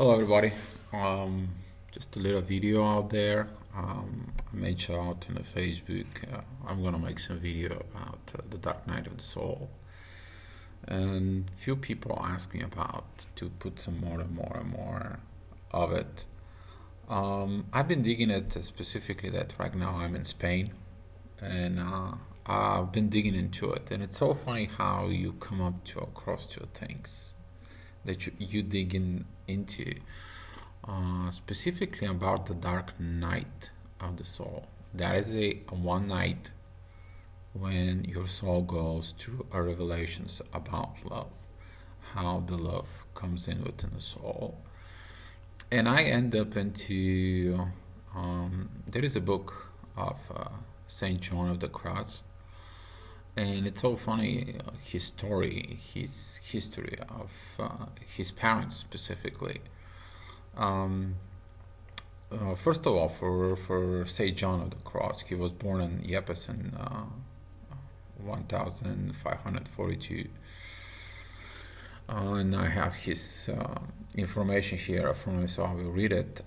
Hello everybody. Just a little video out there. I made sure out on the Facebook. I'm gonna make some video about the Dark Night of the Soul. And few people ask me about to put some more and more and more of it. I've been digging it specifically that right now I'm in Spain, and I've been digging into it. And it's so funny how you come up to across to things that you dig into, specifically about the dark night of the soul. That is a one night when your soul goes through a revelations about love, how the love comes in within the soul. And I end up into, there is a book of Saint John of the Cross, and it's so funny, his story, his history of his parents specifically. Um, First of all, for Saint John of the Cross, he was born in Yepes in 1542. And I have his information here from me, so I will read it.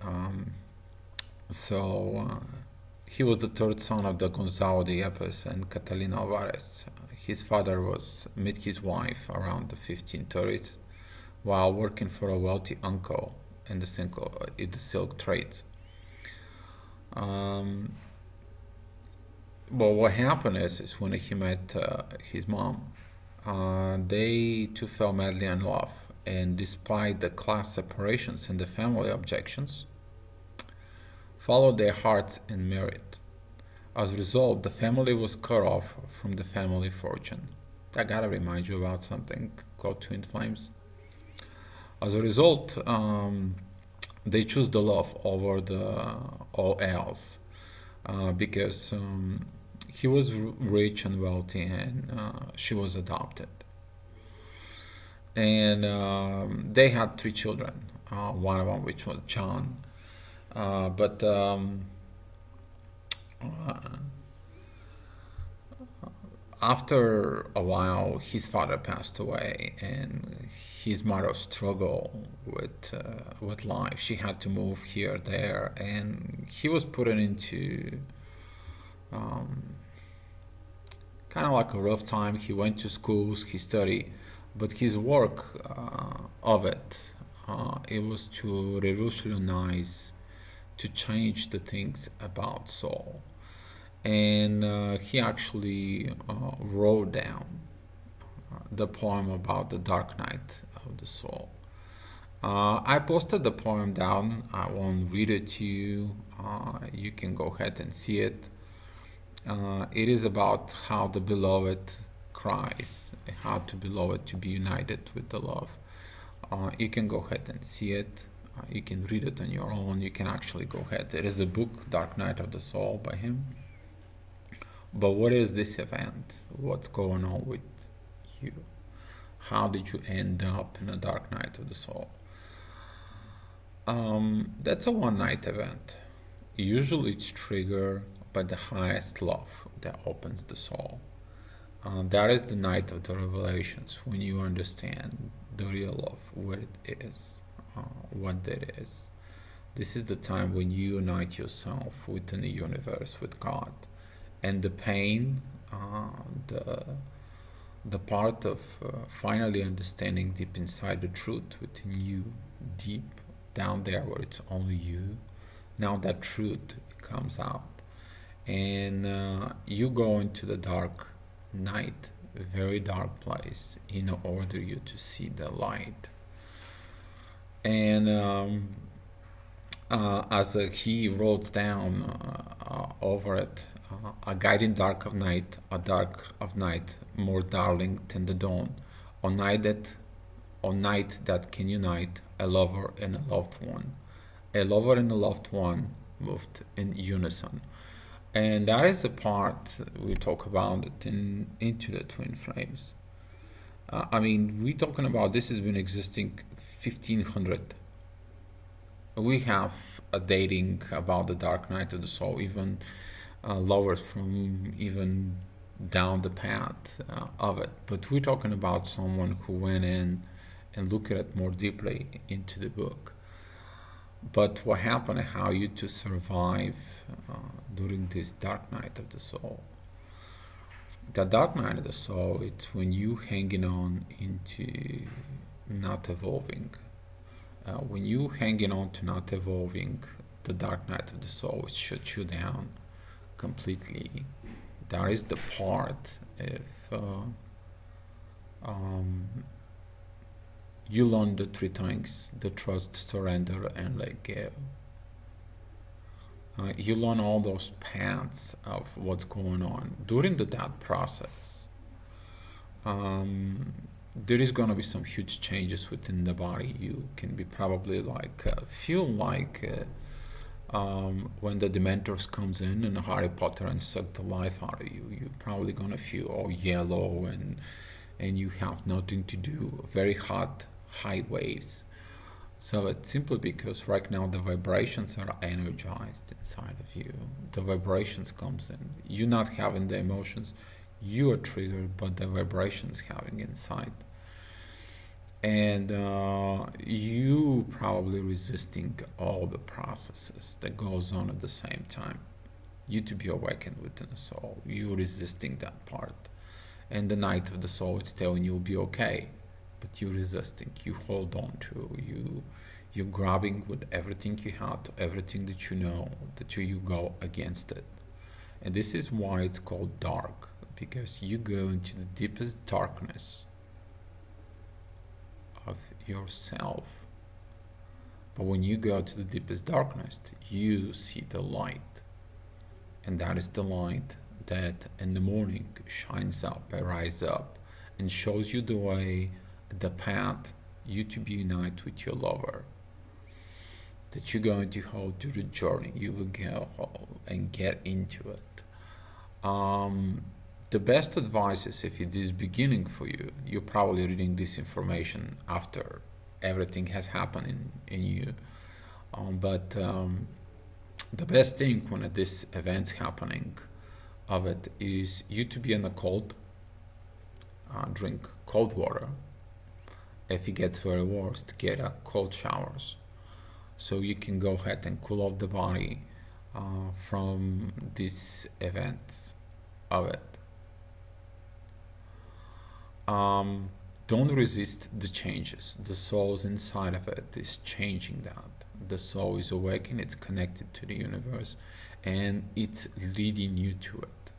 He was the third son of the Gonzalo de Yepes and Catalina Alvarez. His father met his wife around the 1530s while working for a wealthy uncle in the silk trade. Well, what happened is when he met his mom, they two fell madly in love, and despite the class separations and the family objections, followed their hearts and married. As a result, the family was cut off from the family fortune. I gotta remind you about something called twin flames. As a result, they choose the love over the all else, because he was rich and wealthy, and she was adopted. And they had three children. One of them, which was John, but after a while, his father passed away, and his mother struggled with life. She had to move here, there, and he was put into kind of like a rough time. He went to schools, he studied, but his work of it, it was to revolutionize, to change the things about soul. And he actually wrote down the poem about the dark night of the soul. I posted the poem down. I won't read it to you. You can go ahead and see it. It is about how the beloved cries, how to beloved to be united with the love. You can go ahead and see it. You can read it on your own. You can actually go ahead. There is a book, Dark Night of the Soul, by him. But what is this event? What's going on with you? How did you end up in a dark night of the soul? That's a one-night event. Usually it's triggered by the highest love that opens the soul. That is the night of the revelations, when you understand the real love, what it is, what that is. This is the time when you unite yourself within the universe, with God. And the pain, the part of finally understanding deep inside the truth within you, deep down there where it's only you. Now that truth comes out, and you go into the dark night, a very dark place, in order you to see the light. And as he wrote down over it, a guiding dark of night, a dark of night, more darling than the dawn, on night that can unite a lover and a loved one. A lover and a loved one moved in unison. And that is the part we talk about it into the twin flames. I mean, we're talking about this has been existing 1500. We have a dating about the dark night of the soul, even lovers from even down the path of it. But we're talking about someone who went in and looked at it more deeply into the book. But what happened, how you to survive during this dark night of the soul? The dark night of the soul, it's when you hanging on into not evolving. When you hanging on to not evolving, the dark night of the soul, it shuts you down completely. That is the part if um, you learn the three things: the trust, surrender, and let go. You learn all those paths of what's going on during that process. Um, there is going to be some huge changes within the body. You can be probably like feel like when the Dementors comes in and Harry Potter and suck the life out of you. You're probably gonna feel all yellow and you have nothing to do. Very hot, high waves. So it's simply because right now the vibrations are energized inside of you. The vibrations comes in. You not having the emotions, you are triggered, but the vibrations having inside. And you probably resisting all the processes that goes on at the same time. You to be awakened within the soul. You resisting that part. And the night of the soul, it's telling you will be okay, but you resisting. You hold on to you grabbing with everything you have, to everything that you know, that you go against it. And this is why it's called dark, because you go into the deepest darkness of yourself. But when you go to the deepest darkness, you see the light. And that is the light that in the morning shines up, rises up, and shows you the way, the path, you to be united with your lover. That you're going to hold through the journey. You will go and get into it. The best advice is if it is beginning for you, you're probably reading this information after everything has happened in you. But the best thing when this event's happening of it is you to be in a cold, drink cold water. If it gets very worse, get a cold showers. So you can go ahead and cool off the body from this event of it. Don't resist the changes. The soul's inside of it is changing that. The soul is awakened, it's connected to the universe, and it's leading you to it.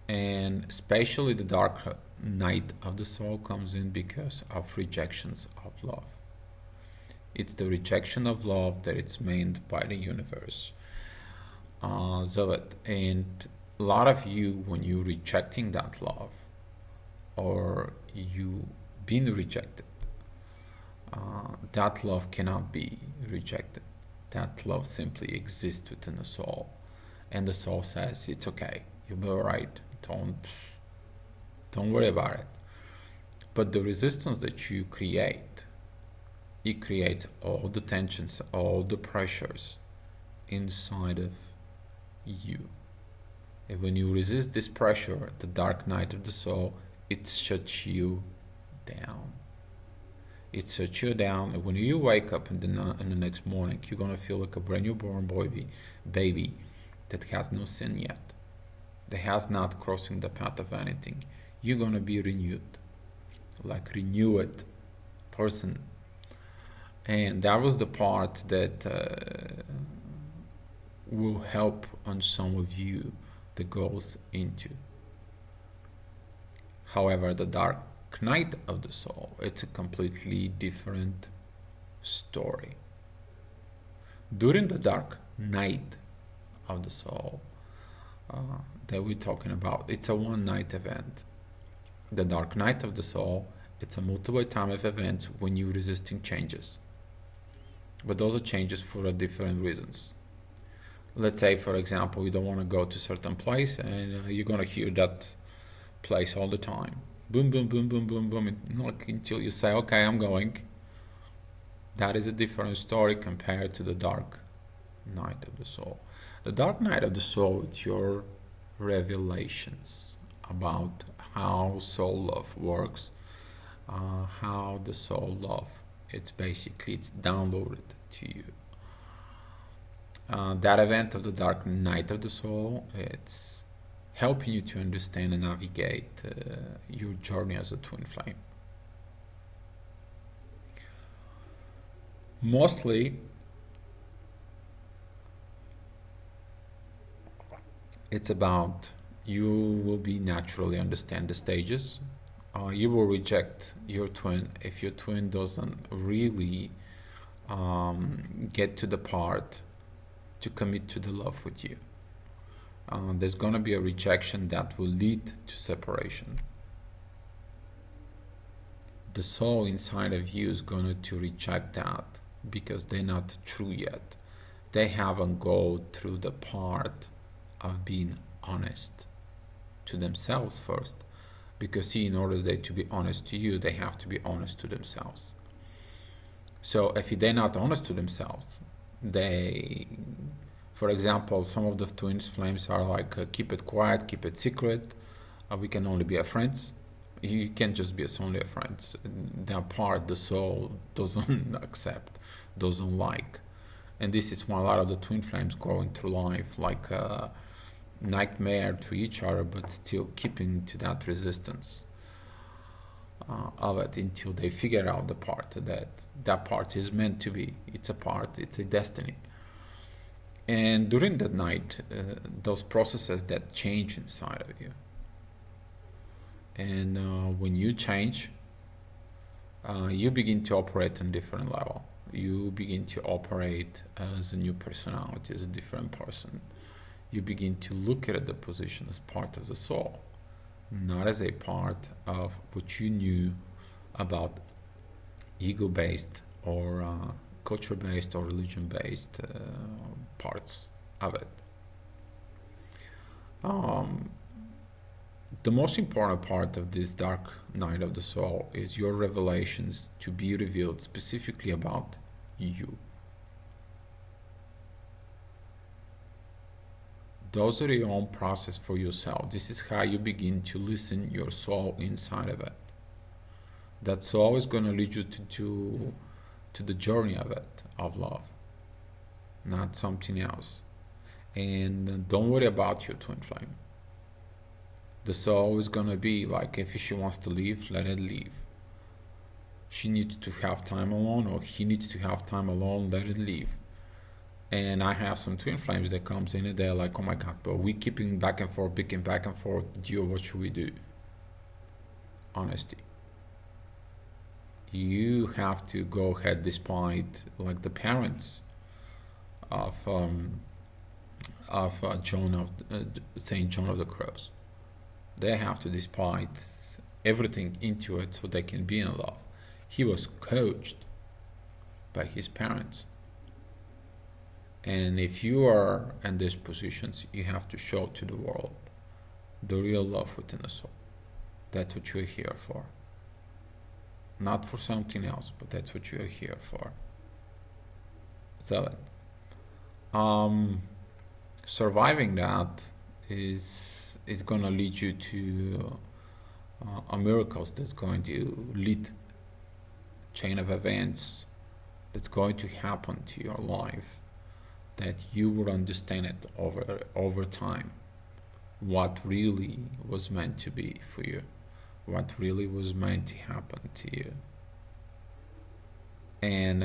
And especially the dark night of the soul comes in because of rejections of love. It's the rejection of love that it's meant by the universe. And a lot of you, when you're rejecting that love, or you been rejected, that love cannot be rejected. That love simply exists within the soul, and the soul says it's okay. You'll be alright. Don't worry about it. But the resistance that you create, it creates all the tensions, all the pressures inside of you. And when you resist this pressure, the dark night of the soul, it shuts you down. It shuts you down, and when you wake up in the next morning, you're gonna feel like a brand new born baby that has no sin yet, that has not crossing the path of anything. You're gonna be renewed, like renewed person. And that was the part that will help on some of you that goes into. However, the dark night of the soul, it's a completely different story. During the dark night of the soul that we're talking about, it's a one night event. The dark night of the soul, it's a multiple time of events when you're resisting changes. But those are changes for different reasons. Let's say, for example, you don't want to go to a certain place, and you're going to hear that place all the time. Boom, boom, boom, boom, boom, boom, until you say, okay, I'm going. That is a different story compared to the dark night of the soul. The dark night of the soul, it's your revelations about how soul love works, how the soul love, it's downloaded to you. That event of the dark night of the soul, it's helping you to understand and navigate your journey as a twin flame. Mostly, it's about you will be naturally understand the stages. You will reject your twin if your twin doesn't really get to the part to commit to the love with you. There's going to be a rejection that will lead to separation. The soul inside of you is going to reject that because they're not true yet. They haven't gone through the part of being honest to themselves first. Because see, in order they to be honest to you, they have to be honest to themselves. So if they're not honest to themselves, they, for example, some of the twin flames are like, keep it quiet, keep it secret, we can only be a friends. You can't just be only a friends. That part the soul doesn't accept, doesn't like. And this is why a lot of the twin flames going through life like a nightmare to each other, but still keeping to that resistance of it until they figure out the part that part is meant to be. It's a part, it's a destiny. And during that night, those processes that change inside of you. And when you change, you begin to operate on a different level. You begin to operate as a new personality, as a different person. You begin to look at the position as part of the soul, not as a part of what you knew about ego-based or culture-based or religion-based parts of it. The most important part of this dark night of the soul is your revelations to be revealed specifically about you. Those are your own process for yourself. This is how you begin to listen your soul inside of it. That soul is going to lead you to the journey of it, of love, not something else. And don't worry about your twin flame. The soul is going to be like, if she wants to leave, let it leave. She needs to have time alone, or he needs to have time alone, let it leave. And I have some twin flames that comes in and they're like, oh my God, but we keeping back and forth, picking back and forth. Gio, what should we do? Honesty. You have to go ahead despite like the parents of Saint John of the Cross. They have to despite everything into it so they can be in love. He was coached by his parents. And if you are in these positions, you have to show to the world the real love within the soul. That's what you're here for. Not for something else, but that's what you're here for. So, surviving that is going to lead you to a miracles that's going to lead chain of events that's going to happen to your life, that you will understand it over time, what really was meant to be for you, what really was meant to happen to you, and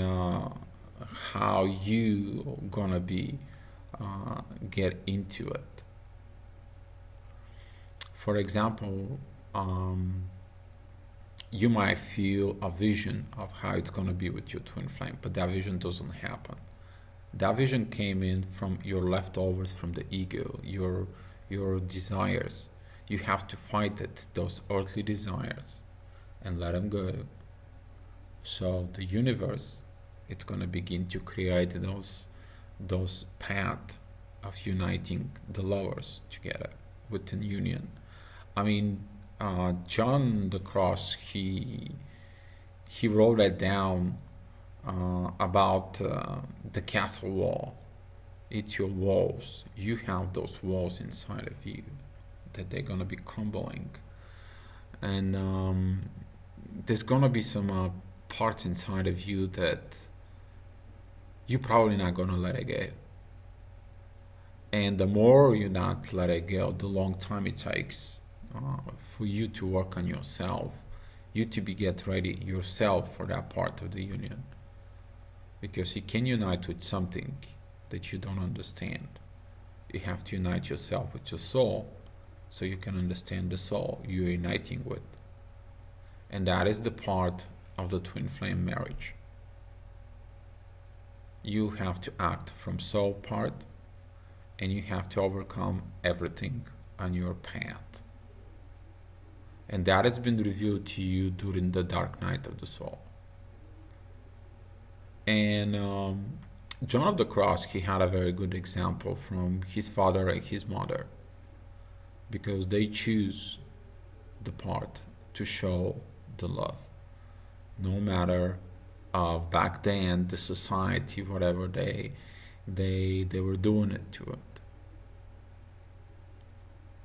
how you gonna be get into it. For example, you might feel a vision of how it's gonna be with your twin flame, but that vision doesn't happen. That vision came in from your leftovers from the ego, your desires. You have to fight it, those earthly desires, and let them go. So the universe, it's gonna begin to create those paths of uniting the lovers together within union. I mean, John the Cross, he wrote that down. About the castle wall. It's your walls. You have those walls inside of you that they're gonna be crumbling, and there's gonna be some parts inside of you that you're probably not gonna let it go. And the more you not let it go, the long time it takes for you to work on yourself, you to be get ready yourself for that part of the union. Because you can unite with something that you don't understand. You have to unite yourself with your soul so you can understand the soul you're uniting with. And that is the part of the twin flame marriage. You have to act from soul part, and you have to overcome everything on your path. And that has been revealed to you during the dark night of the soul. And John of the Cross, he had a very good example from his father and his mother, because they choose the part to show the love, no matter of back then the society, whatever they were doing it to it.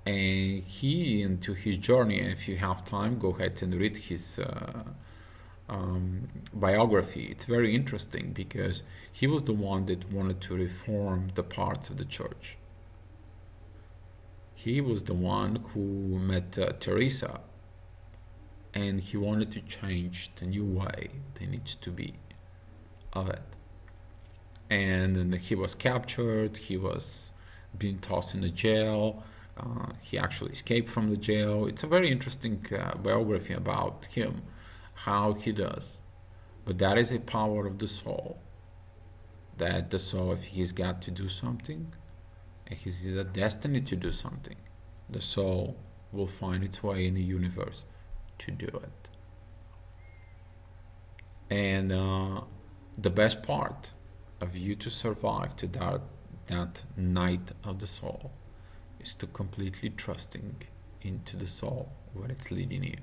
And he, into his journey, if you have time, go ahead and read his biography. It's very interesting because he was the one that wanted to reform the parts of the church. He was the one who met Teresa, and he wanted to change the new way there needs to be of it. And he was captured, he was being tossed in the jail. He actually escaped from the jail. It's a very interesting biography about him, how he does. But that is a power of the soul. That the soul, if he's got to do something, and he's a destiny to do something, the soul will find its way in the universe to do it. And the best part of you to survive to that night of the soul is to completely trusting into the soul where it's leading you.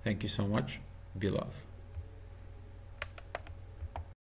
Thank you so much. Be love.